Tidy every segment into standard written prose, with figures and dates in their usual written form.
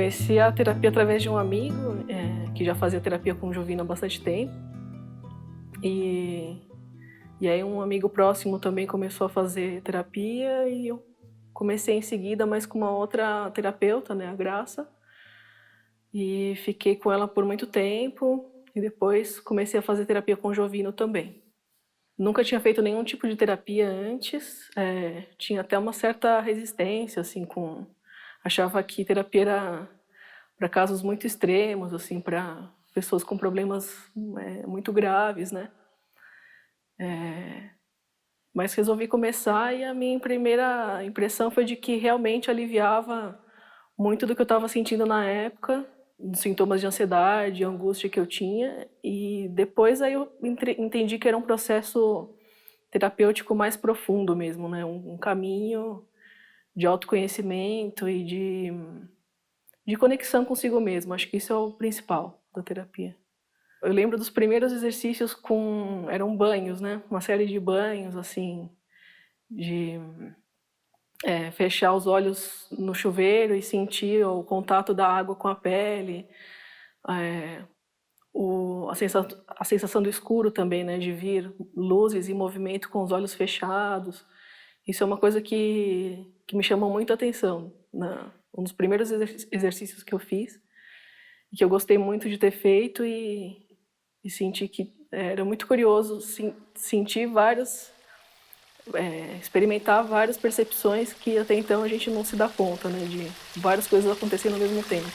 conheci a terapia através de um amigo, que já fazia terapia com Jovino há bastante tempo. E aí um amigo próximo também começou a fazer terapia e eu comecei em seguida, mas com uma outra terapeuta, né, a Graça. E fiquei com ela por muito tempo e depois comecei a fazer terapia com Jovino também. Nunca tinha feito nenhum tipo de terapia antes, tinha até uma certa resistência, assim, achava que terapia era para casos muito extremos, assim, para pessoas com problemas muito graves, né? Mas resolvi começar e a minha primeira impressão foi de que realmente aliviava muito do que eu estava sentindo na época, dos sintomas de ansiedade, angústia que eu tinha, e depois aí eu entendi que era um processo terapêutico mais profundo mesmo, né? Um caminho de autoconhecimento e de conexão consigo mesmo. Acho que isso é o principal da terapia. Eu lembro dos primeiros exercícios eram banhos, né? Uma série de banhos, assim, de fechar os olhos no chuveiro e sentir o contato da água com a pele, a sensação do escuro também, né? De vir luzes e movimento com os olhos fechados. Isso é uma coisa que me chamou muito a atenção. Um dos primeiros exercícios que eu fiz, e que eu gostei muito de ter feito e senti que era muito curioso sentir experimentar várias percepções que até então a gente não se dá conta, né, de várias coisas acontecendo ao mesmo tempo.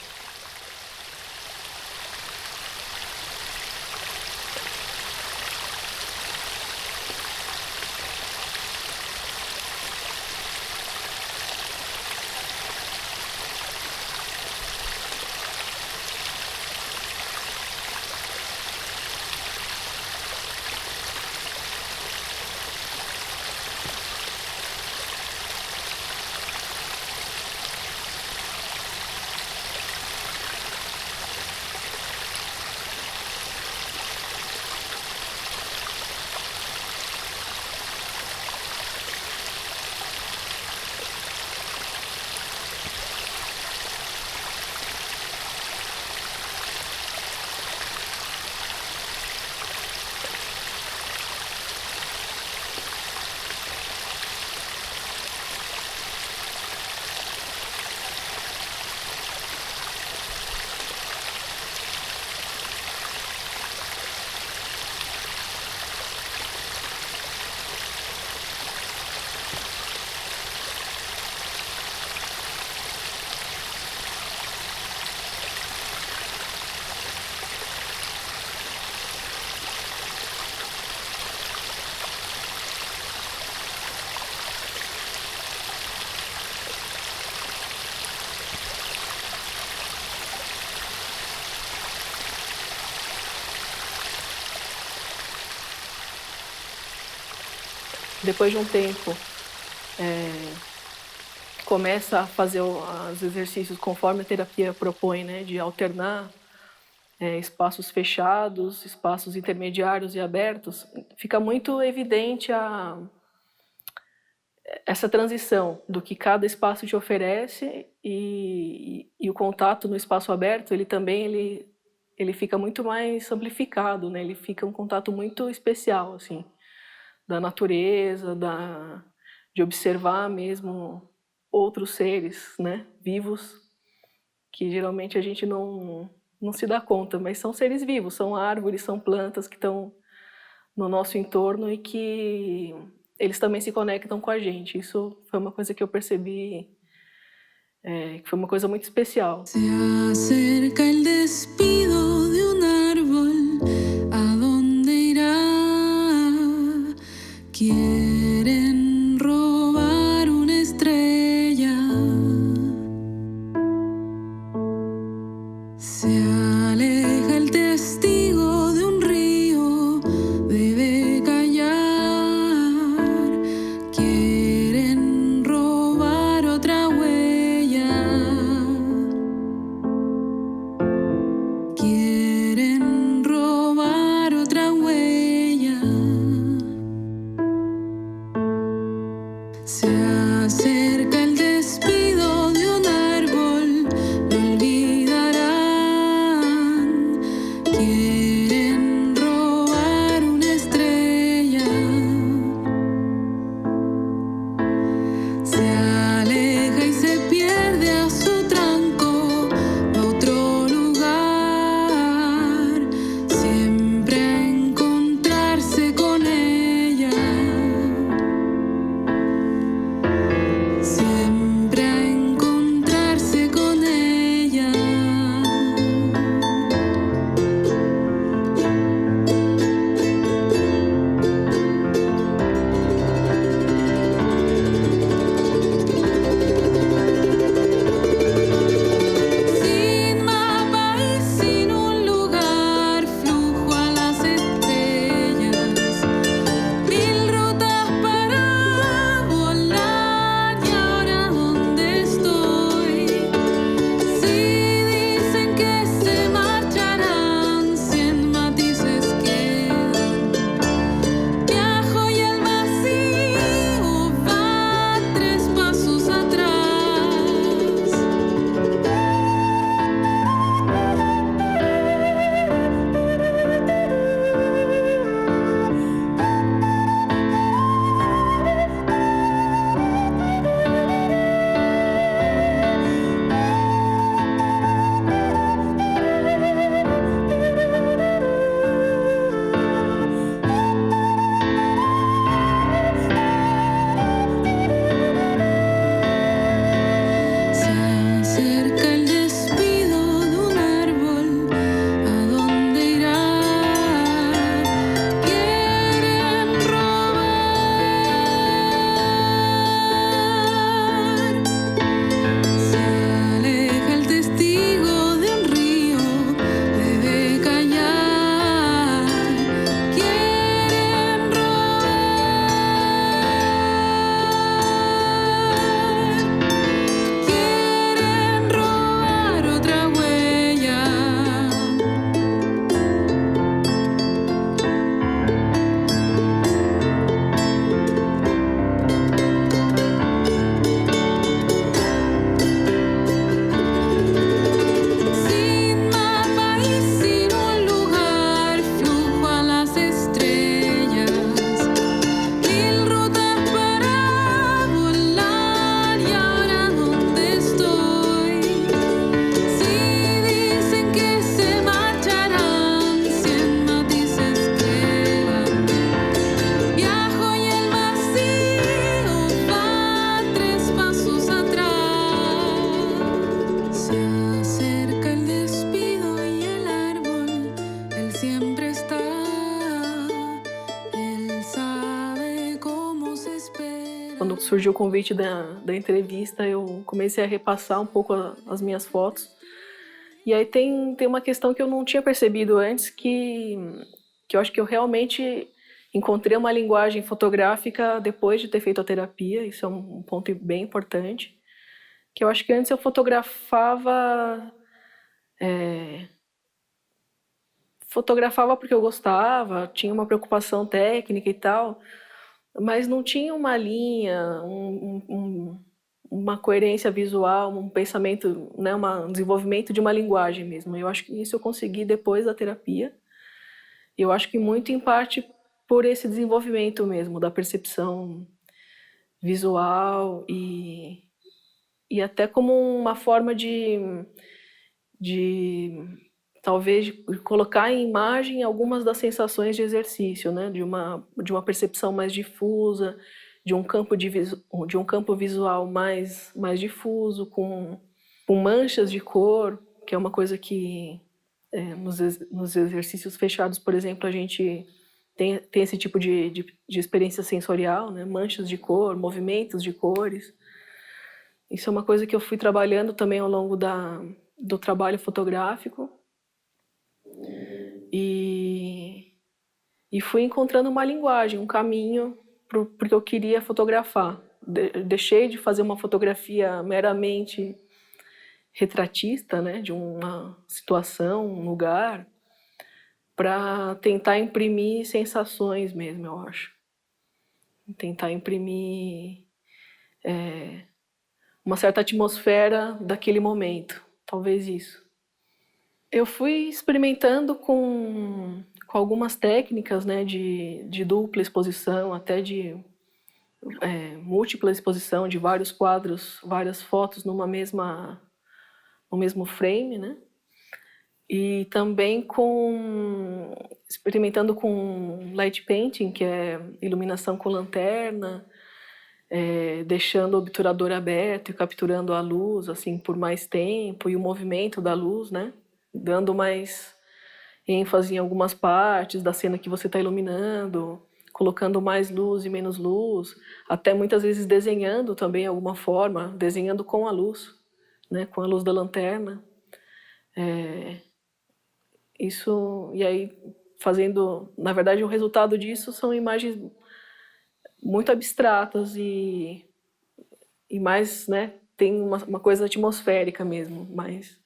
Depois de um tempo, começa a fazer os exercícios conforme a terapia propõe, né, de alternar espaços fechados, espaços intermediários e abertos. Fica muito evidente essa transição do que cada espaço te oferece e o contato no espaço aberto, ele fica muito mais amplificado, né? Ele fica um contato muito especial, assim, da natureza, de observar mesmo outros seres, né, vivos, que geralmente a gente não se dá conta, mas são seres vivos, são árvores, são plantas que estão no nosso entorno e que eles também se conectam com a gente. Isso foi uma coisa que eu percebi, que foi uma coisa muito especial. Se acerca el despido de un árbol, ¿a dónde irá? Quieren robar una estrella. Se aleja el testigo de un río, debe callar. Quieren robar otra huella. Quieren Quando surgiu o convite da entrevista, eu comecei a repassar um pouco as minhas fotos. E aí tem uma questão que eu não tinha percebido antes, que eu acho que eu realmente encontrei uma linguagem fotográfica depois de ter feito a terapia. Isso é um ponto bem importante. Que eu acho que antes eu fotografava porque eu gostava, tinha uma preocupação técnica e tal, mas não tinha uma linha, uma coerência visual, um pensamento, né, um desenvolvimento de uma linguagem mesmo. Eu acho que isso eu consegui depois da terapia. Eu acho que muito em parte por esse desenvolvimento mesmo, da percepção visual e até como uma forma de talvez de colocar em imagem algumas das sensações de exercício, né? De uma percepção mais difusa, de um campo visual mais difuso, com manchas de cor, que é uma coisa que nos exercícios fechados, por exemplo, a gente tem esse tipo de experiência sensorial, né? Manchas de cor, movimentos de cores. Isso é uma coisa que eu fui trabalhando também ao longo do trabalho fotográfico. E fui encontrando uma linguagem, um caminho, porque eu queria fotografar. Deixei de fazer uma fotografia meramente retratista, né, de uma situação, um lugar, para tentar imprimir sensações mesmo, eu acho. Tentar imprimir uma certa atmosfera daquele momento, talvez isso. Eu fui experimentando com algumas técnicas, né, de dupla exposição, até de múltipla exposição, de vários quadros, várias fotos no mesmo frame, né? E também experimentando com light painting, que é iluminação com lanterna, deixando o obturador aberto e capturando a luz assim por mais tempo e o movimento da luz, né? Dando mais ênfase em algumas partes da cena que você está iluminando, colocando mais luz e menos luz, até muitas vezes desenhando também de alguma forma, desenhando com a luz, né, com a luz da lanterna. E aí fazendo, na verdade, o resultado disso são imagens muito abstratas e mais, né, tem uma coisa atmosférica mesmo, mas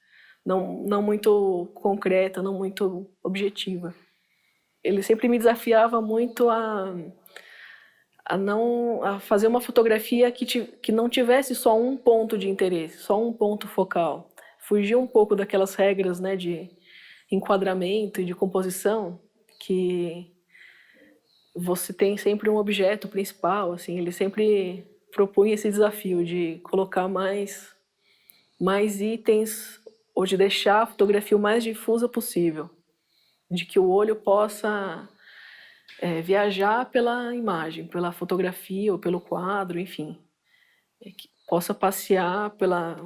não muito concreta, não muito objetiva. Ele sempre me desafiava muito a fazer uma fotografia que não tivesse só um ponto de interesse, só um ponto focal. Fugir um pouco daquelas regras, né, de enquadramento e de composição, que você tem sempre um objeto principal, assim. Ele sempre propunha esse desafio de colocar mais itens, ou de deixar a fotografia o mais difusa possível, de que o olho possa viajar pela imagem, pela fotografia ou pelo quadro, enfim, que possa passear pela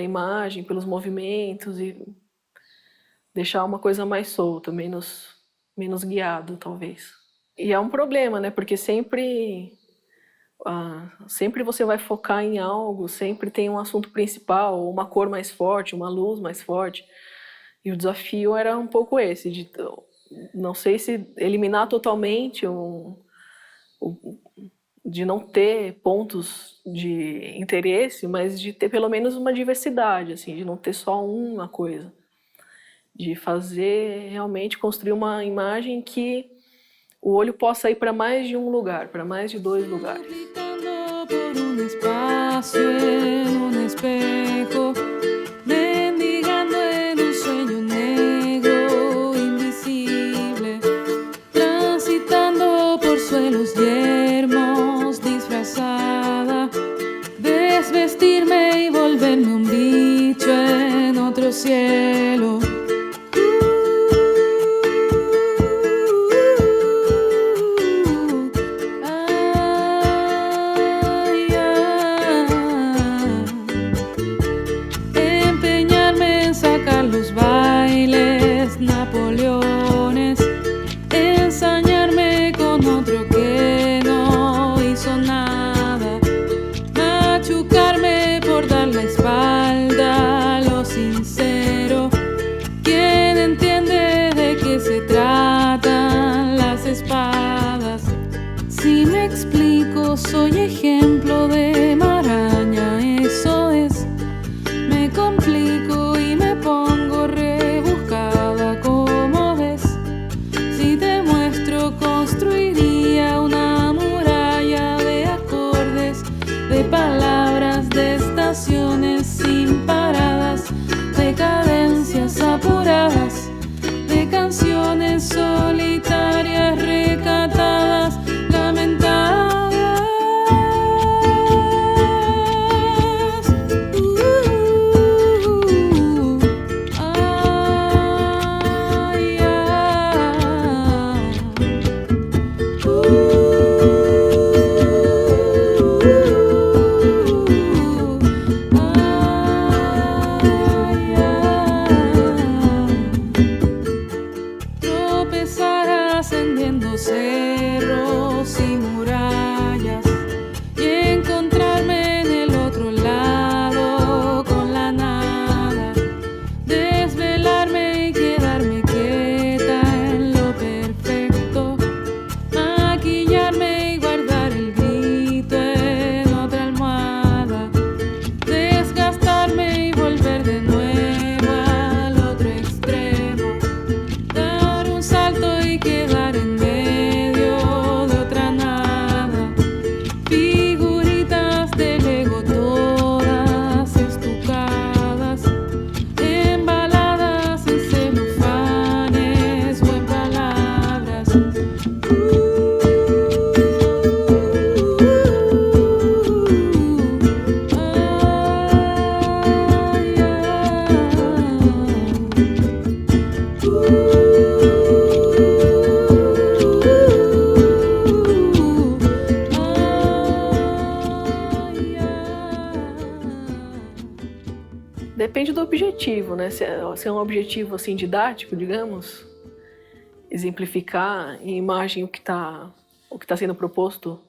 imagem, pelos movimentos e deixar uma coisa mais solta, menos guiado, talvez. E é um problema, né? Porque sempre você vai focar em algo, sempre tem um assunto principal, uma cor mais forte, uma luz mais forte. E o desafio era um pouco esse, de não sei se eliminar totalmente, de não ter pontos de interesse, mas de ter pelo menos uma diversidade, assim, de não ter só uma coisa. De fazer, realmente, construir uma imagem que o olho possa ir para mais de um lugar, para mais de 2 lugares. Desvestirme y volverme un bicho en otro cielo. Empeñarme en sacar los bailes, Napoleones, ensañarme con otro que soy ejemplo de maraña, eso es. Me complico y me pongo rebuscada, como ves. Si te muestro, construiría una muralla de acordes, de palabras, de estaciones sin paradas, de cadencias apuradas, de canciones solitarias recatadas, lamentadas. Ay, tropezar ascendiendo cerros y murallas y encontrarme en el otro lado con la nada, desvelarme y quedarme quieta en lo perfecto, maquillarme y guardar el grito en otra almohada, desgastarme y volver de nuevo al otro extremo, dar un salto y quedar en medio de otra nada, figuritas del ego todas estucadas, embaladas en celofanes o en palabras. Depende do objetivo, né? Se é um objetivo assim didático, digamos, exemplificar em imagem o que tá sendo proposto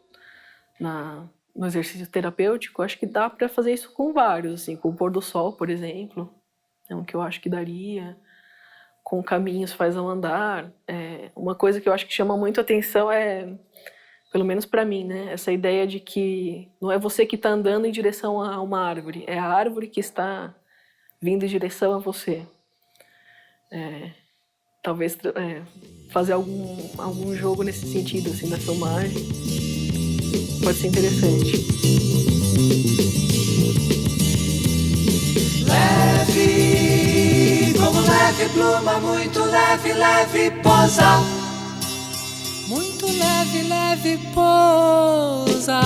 no exercício terapêutico, acho que dá para fazer isso com vários, assim, com o pôr do sol, por exemplo, é um que eu acho que daria, com caminhos faz ao andar. Uma coisa que eu acho que chama muito atenção é, pelo menos para mim, né, essa ideia de que não é você que está andando em direção a uma árvore, é a árvore que está vindo em direção a você. Talvez fazer algum jogo nesse sentido, assim, da filmagem, pode ser interessante. Leve, como leve pluma, muito leve, leve posa. Muito leve, leve posa.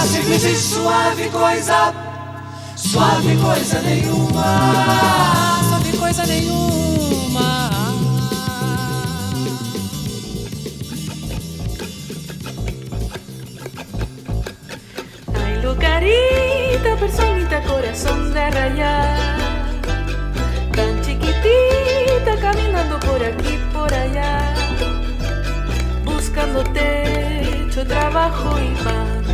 Simples e suave coisa nenhuma, suave coisa nenhuma. Ay, Lucarita, personita, corazón de rayar, tan chiquitita, caminando por aquí, por allá, buscando techo, trabajo y pan,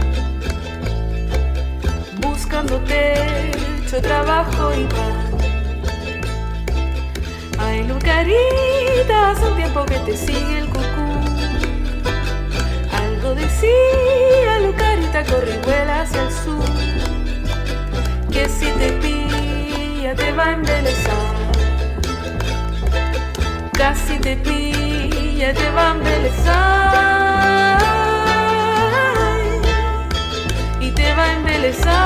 buscando techo, trabajo y pan. Ay, Lucarita, hace un tiempo que te sigue el cucú. Algo decía Lucarita, corre y vuela hacia el sur, que si te pilla te va a embelezar. Casi te pilla te va a embelezar y te va a embelezar.